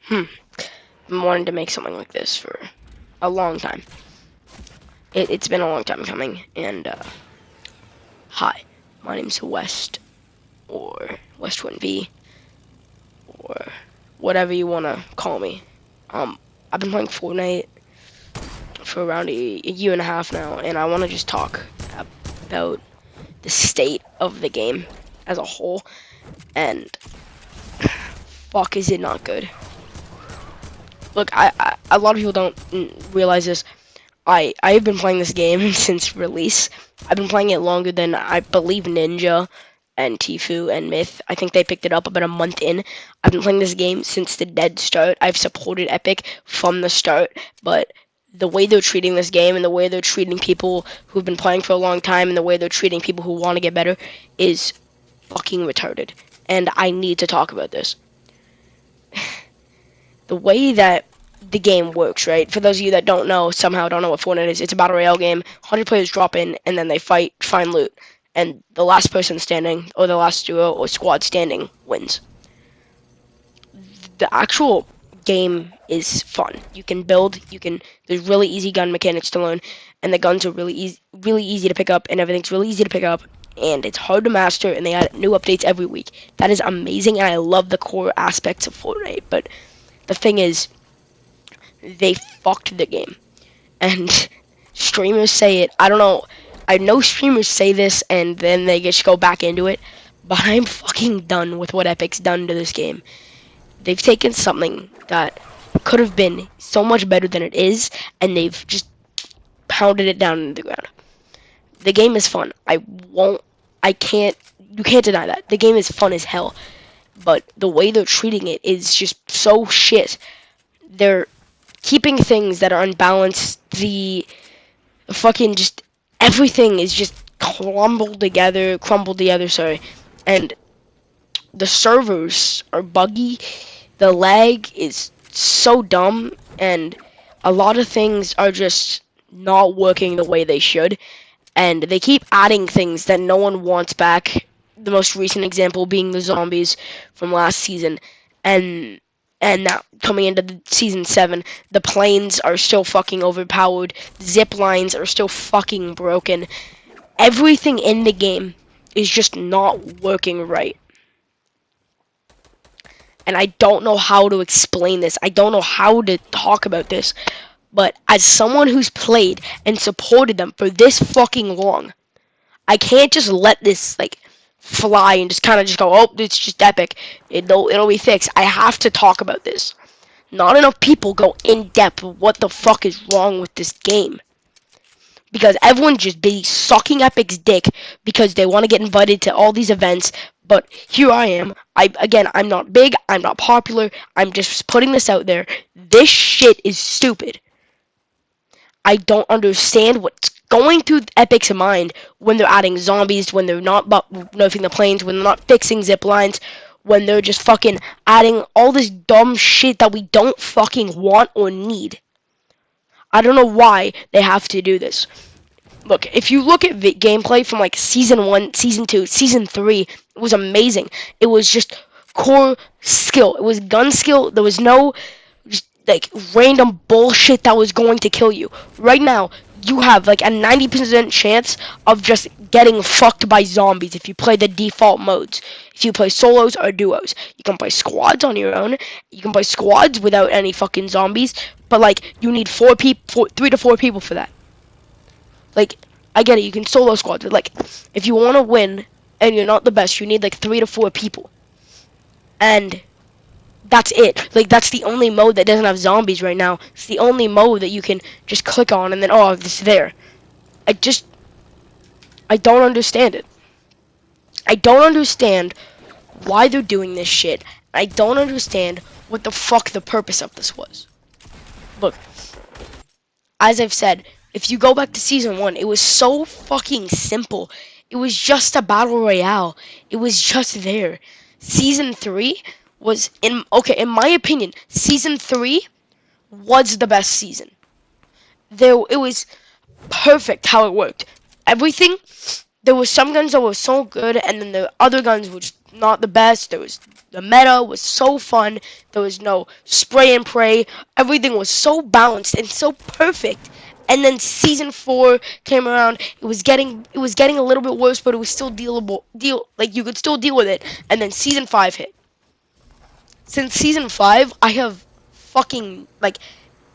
Been wanting to make something like this for a long time. It's been a long time coming, and hi, my name's West, or West Twin V, or whatever you want to call me. I've been playing Fortnite for around a year and a half now, and I want to just talk about the state of the game as a whole, and fuck is it not good. Look, a lot of people don't realize this. I've been playing this game since release. I've been playing it longer than I believe Ninja and Tfue and Myth. I think they picked it up about a month in. I've been playing this game since the dead start. I've supported Epic from the start, but the way they're treating this game and the way they're treating people who've been playing for a long time and the way they're treating people who want to get better is fucking retarded. And I need to talk about this. The way that the game works, right? For those of you that don't know, somehow don't know what Fortnite is, it's a battle royale game. 100 players drop in, and then they fight, find loot, and the last person standing, or the last duo or squad standing, wins. The actual game is fun. You can build. There's really easy gun mechanics to learn, and the guns are really easy to pick up, and everything's really easy to pick up. And it's hard to master, and they add new updates every week. That is amazing, and I love the core aspects of Fortnite. But the thing is, they fucked the game. And streamers say it. I don't know. I know streamers say this and then they just go back into it. But I'm fucking done with what Epic's done to this game. They've taken something that could have been so much better than it is, and they've just pounded it down into the ground. The game is fun. You can't deny that. The game is fun as hell. But the way they're treating it is just so shit. They're keeping things that are unbalanced. The fucking just everything is just crumbled together, sorry. And the servers are buggy. The lag is so dumb, and a lot of things are just not working the way they should. And they keep adding things that no one wants back. The most recent example being the zombies from last season, and now coming into the season 7, the planes are still fucking overpowered. Zip lines are still fucking broken. Everything in the game is just not working right. And I don't know how to explain this. I don't know how to talk about this. But as someone who's played and supported them for this fucking long, I can't just let this fly and just kind of just go, oh, it's just Epic. It'll be fixed. I have to talk about this. Not enough people go in depth with what the fuck is wrong with this game. Because everyone just be sucking Epic's dick because they want to get invited to all these events. But here I am. I'm not big. I'm not popular. I'm just putting this out there. This shit is stupid. I don't understand what's going through Epic's mind when they're adding zombies, when they're not nerfing the planes, when they're not fixing zip lines, when they're just fucking adding all this dumb shit that we don't fucking want or need. I don't know why they have to do this. Look, if you look at gameplay from Season 1, Season 2, Season 3, it was amazing. It was just core skill. It was gun skill. There was no random bullshit that was going to kill you. Right now, you have a 90% chance of just getting fucked by zombies if you play the default modes. If you play solos or duos. You can play squads on your own. You can play squads without any fucking zombies. But you need 3 to 4 people for that. I get it, you can solo squads, but if you want to win and you're not the best, you need 3 to 4 people. And that's it. That's the only mode that doesn't have zombies right now. It's the only mode that you can just click on and then, oh, it's there. I don't understand it. I don't understand why they're doing this shit. I don't understand what the fuck the purpose of this was. Look, as I've said, if you go back to Season 1, it was so fucking simple. It was just a battle royale. It was just there. Season 3 was, in my opinion, Season 3 was the best season. It was perfect how it worked. Everything, there was some guns that were so good, and then the other guns were just not the best. The meta was so fun. There was no spray and pray. Everything was so balanced and so perfect. And then season 4 came around. It was getting a little bit worse, but it was still dealable. Like you could still deal with it. And then season 5 hit. Since season 5, I have fucking like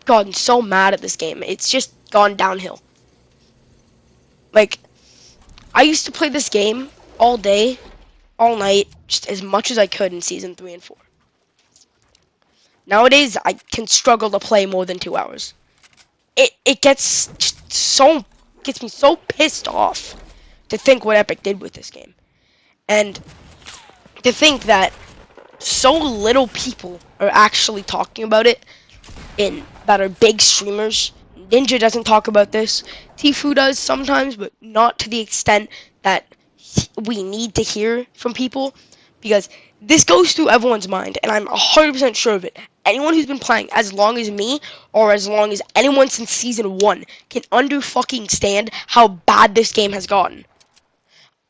gotten so mad at this game. It's just gone downhill. Like I used to play this game all day, all night, just as much as I could in season 3 and 4. Nowadays, I can struggle to play more than 2 hours. It gets me so pissed off to think what Epic did with this game. And to think that so little people are actually talking about it that are big streamers. Ninja doesn't talk about this. Tfue does sometimes, but not to the extent that we need to hear from people, because this goes through everyone's mind, and I'm 100% sure of it. Anyone who's been playing as long as me, or as long as anyone since season 1, can stand how bad this game has gotten.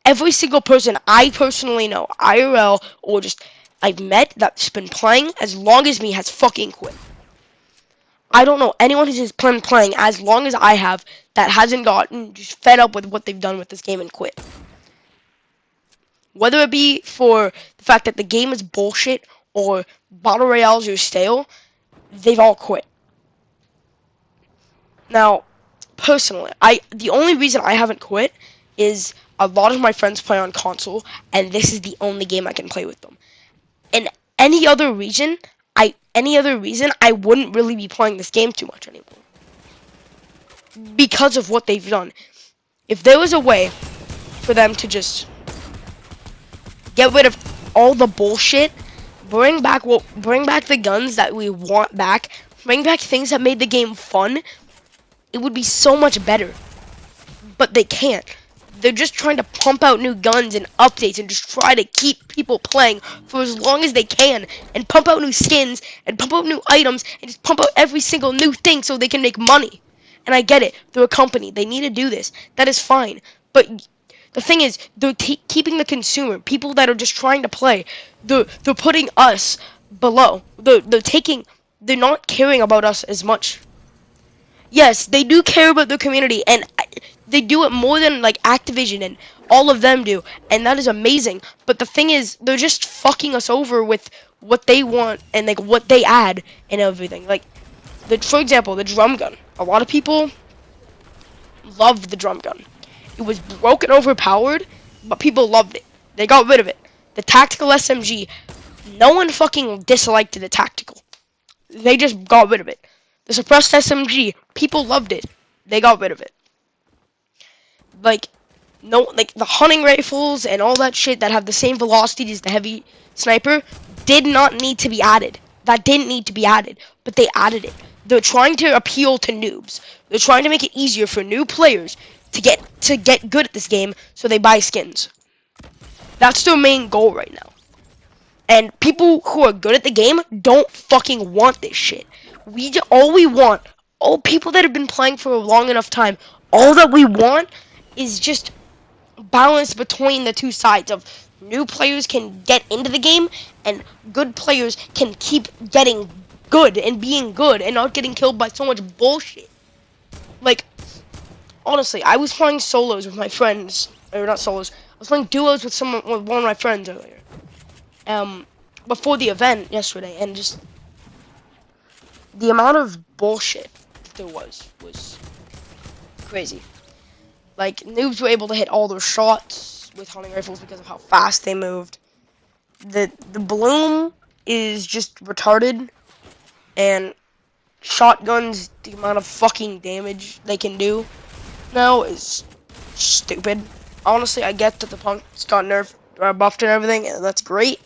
Every single person I personally know, IRL, or just I've met that's been playing as long as me has fucking quit. I don't know anyone who's just been playing as long as I have that hasn't gotten just fed up with what they've done with this game and quit. Whether it be for the fact that the game is bullshit or battle royales are stale, they've all quit. Now, personally, the only reason I haven't quit is a lot of my friends play on console, and this is the only game I can play with them. And any other reason, I wouldn't really be playing this game too much anymore. Because of what they've done. If there was a way for them to just get rid of all the bullshit, bring back the guns that we want back, bring back things that made the game fun, it would be so much better. But they can't. They're just trying to pump out new guns and updates and just try to keep people playing for as long as they can, and pump out new skins and pump out new items and just pump out every single new thing so they can make money. And I get it, they're a company, they need to do this, that is fine. But the thing is, they're keeping the consumer, people that are just trying to play, they're putting us below. They're not caring about us as much. Yes, they do care about their community, and they do it more than like Activision and all of them do, and that is amazing. But the thing is, they're just fucking us over with what they want and like what they add and everything. Like, for example, the drum gun. A lot of people loved the drum gun. It was broken, overpowered, but people loved it. They got rid of it. The tactical SMG, no one fucking disliked the tactical. They just got rid of it. The suppressed SMG, people loved it. They got rid of it. Like the hunting rifles and all that shit that have the same velocity as the heavy sniper did not need to be added. That didn't need to be added, but they added it. They're trying to appeal to noobs. They're trying to make it easier for new players to get good at this game, so they buy skins. That's their main goal right now. And people who are good at the game don't fucking want this shit. All people that have been playing for a long enough time, all that we want is just balance between the two sides of new players can get into the game and good players can keep getting good and being good and not getting killed by so much bullshit. Like, honestly, I was playing solos with my friends, or not solos, I was playing duos with one of my friends earlier. Before the event yesterday, and just the amount of bullshit there was crazy. Like, noobs were able to hit all their shots with hunting rifles because of how fast they moved. The bloom is just retarded, and shotguns, the amount of fucking damage they can do now is stupid. Honestly, I get that the punks got nerfed, buffed and everything, and that's great,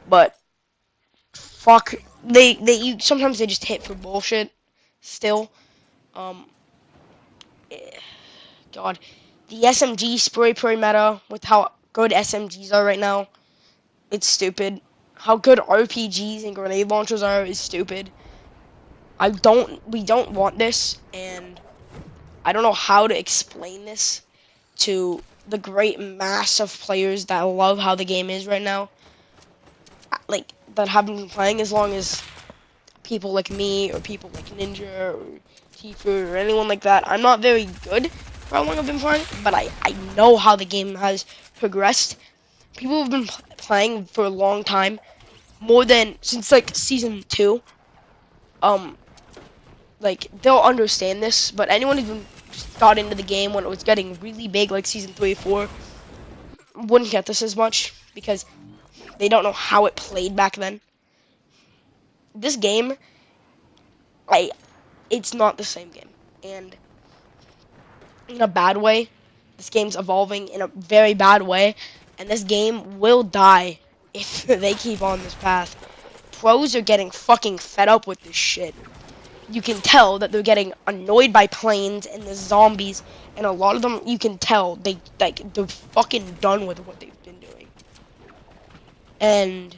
but fuck, sometimes they just hit for bullshit still. God, the SMG spray meta with how good SMGs are right now, it's stupid. How good RPGs and grenade launchers are is stupid. We don't want this, and I don't know how to explain this to the great mass of players that love how the game is right now, like that haven't been playing as long as people like me or people like Ninja or Tifu or anyone like that. I'm not very good for how long I've been playing, but I know how the game has progressed. People have been playing for a long time, more than since like season 2. Um, like they'll understand this, but anyone who's been got into the game when it was getting really big, like season 3 or 4, wouldn't get this as much because they don't know how it played back then. This game, I it's not the same game, and in a bad way, this game's evolving in a very bad way, and this game will die if they keep on this path. Pros are getting fucking fed up with this shit. You can tell that they're getting annoyed by planes and the zombies, and a lot of them, you can tell they're fucking done with what they've been doing, and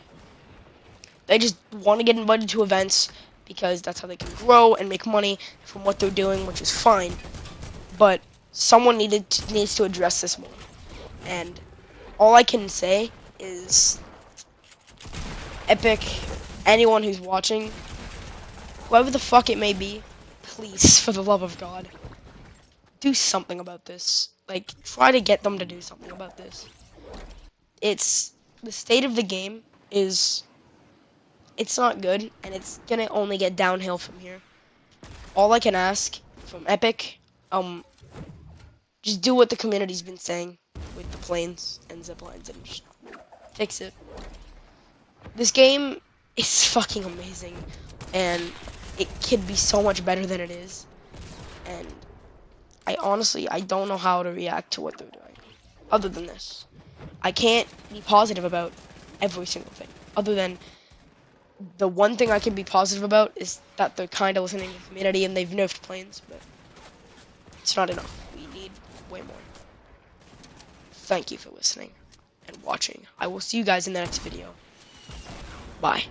they just want to get invited to events because that's how they can grow and make money from what they're doing, which is fine. But someone needs to address this more, and all I can say is, Epic, anyone who's watching, whoever the fuck it may be, please, for the love of God, do something about this. Like, try to get them to do something about this. It's, the state of the game is, it's not good, and it's gonna only get downhill from here. All I can ask from Epic, just do what the community's been saying with the planes and ziplines and just fix it. This game is fucking amazing, and it could be so much better than it is. And I honestly don't know how to react to what they're doing, other than this. I can't be positive about every single thing, other than the one thing I can be positive about is that they're kind of listening to the community and they've nerfed planes, but it's not enough. We need way more. Thank you for listening and watching. I will see you guys in the next video. Bye.